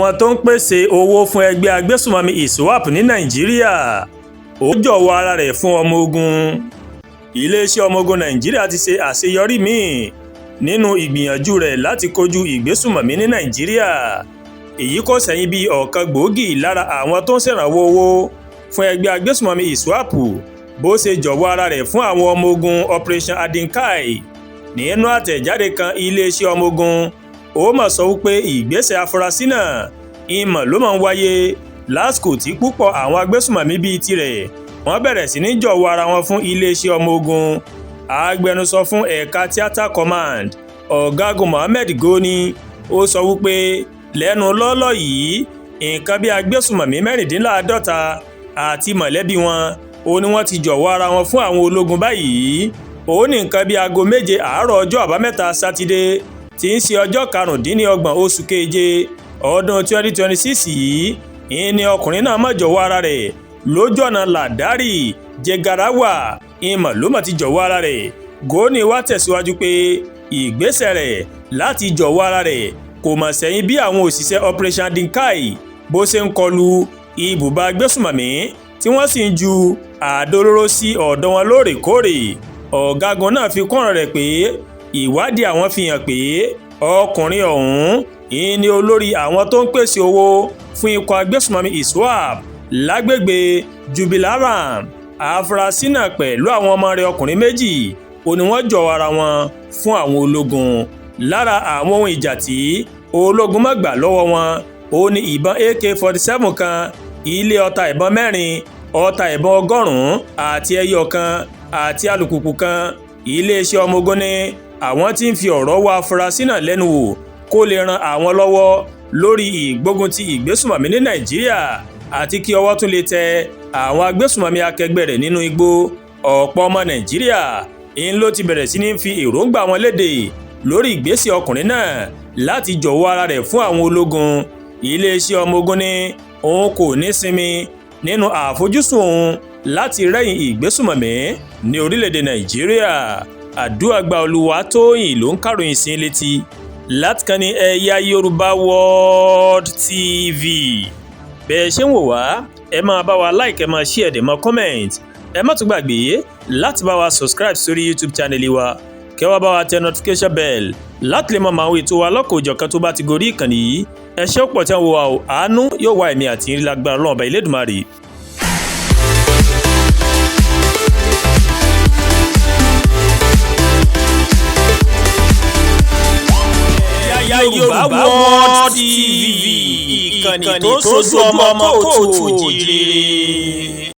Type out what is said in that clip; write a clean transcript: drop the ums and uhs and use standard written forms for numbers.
àwọn tó ń pèsè owó fún ẹgbẹ́ agbésùnmọ̀mí Iswap ní Naijiria ó jọ̀wọ́ ara rẹ̀ fún ọmọ ogun. Iléeṣẹ́ ọmọ ogun Naijiria ti ṣe àṣeyọrí míì nínú ìgbìyànjú rẹ̀ láti kojú ìgbésùnmọ̀mí ní Naijiria. Èyí kò sẹ́yìn bí ọ̀kan gbòógì lára àwọn tó ń ṣèrànwọ́ owó fún ẹgbẹ́ agbésùnmọ̀mí Iswap bó ṣe jọ̀wọ́ ara rẹ̀ fún àwọn ọmọ ogun operationhadinkai. Nínú àtẹ̀jáde kan, iléeṣẹ́ ọmọ ogun ó mà sọ wípé ìgbésẹ̀ afurasí náà ìmọ̀ ló máa ń wáyé lásìkò tí púpọ̀ àwọn agbésùnmọ̀mí bíi tirẹ̀ wọ́n bẹ̀rẹ̀ sí ní jọ̀wọ́ ara wọn fún iléeṣẹ́ ọmọ ogun. Agbẹnusọ fún ẹ̀ka Theatre Command Ọ̀gágun Mohammed Goni ó sọ wípé lẹ́nu lọ́ọ́lọ́ yìí nǹkan bí agbésùnmọ̀mí 54 àti mọ̀lẹ́bí wọn ó ní wọ́n ti jọ̀wọ́ ara wọn fún àwọn ológun báyìí. Ó ní nǹkan bí aago 7 àárọ̀ ọjọ́ àbámẹ́ta sátidé tí ń ṣe ọjọ́ 25 oṣù keje ọdún 2026 yìí ìní ọkùnrin náà má jọ̀wọ́ ara rẹ̀ lójú ọ̀nà Làdárì Jẹgarawa ìmọ̀ ló mà ti jọ̀wọ́ ara rẹ̀. Goni wá tẹ̀síwájú pé ìgbésẹ̀ rẹ̀ láti jọ̀wọ́ ara rẹ̀ kò mọ̀ sẹ́yìn bí àwọn òṣìṣẹ́ operationhadinkai bó ṣe ń kọlu ibùba agbésùnmọ̀mí tí wọ́n sì ń ju àdó olóró sí ọ̀dọ̀ wọn lóòrèkóòrè. Ọ̀gágun náà fi kún ọ̀rọ̀ rẹ̀ pé ìwádìí àwọn fi hàn pé ọkùnrin ọ̀hún ni olórí àwọn tó ń pèsè owó fún ikọ̀ agbésùnmọ̀mí Iswap lágbègbè Jubilaram. Afurasí náà pẹ̀lú àwọn ọmọ rẹ̀ ọkùnrin méjì ó ní wọ́n jọ̀wọ́ ara wọn fún àwọn ológun. Lára àwọn ohun ìjà tí ológun má gbà lọ́wọ́ wọn ó ní ìbọn AK-47 kan, ilé ọta ìbọn 4, ọta ìbọn 100 àti ẹyọ kan àti alùpùpù kan. Iléeṣẹ́ ọmọ ogun ní àwọn tí ń fi ọ̀rọ̀ wá afurasí náà lẹ́nu wò kó lè ran àwọn lọ́wọ́ lórí ìgbógun ti ìgbésùnmọ̀mí ní Nàìjíríà àti kí ọwọ́ tún lè tẹ àwọn agbésùnmọ̀mí akẹgbẹ́ rẹ̀ nínú igbó. Ọ̀pọ̀ ọmọ Nàìjíríà ń ló ti bẹ̀rẹ̀ sí ní fi èròǹgbà wọn léde lórí ìgbésẹ̀ ọkùnrin náà láti jọ̀wọ́ ara rẹ̀ fún àwọn ológun. Iléeṣẹ́ ọmọ ogun ní òun kò ní sinmi nínú àfojúsùn òun láti rẹ́yìn ìgbésùnmọ̀mí ní orílẹ̀-èdè Nàìjíríà. Àdúràgbà Olúwatóyìn ló ń káròyìn sí létí láti kàn ní eyayorubaworldtv. Bẹ́ẹ̀ ṣe ń wò wá ẹ máa bá wa like, ẹ máa share, ẹ máa comment. Ẹ má tún gbàgbé láti bá wa subscribe sórí YouTube channel wa kẹ́ wá bá wa tẹ notification bell láti lè mọ àwọn ètò wa lọ́kọ̀ọ́jọ̀kan tó bá ti gorí ìkànnì yìí. Ẹ ṣé pọ̀ tí wọ́n wò wá o, àánú yóò wá ẹ̀mí àti ìrìn lágbára Ọlọ́run Ọba Elédùmarè. Yorùbá World TV, ìkànnì tó sojú ọmọ kóòtù òjìrè.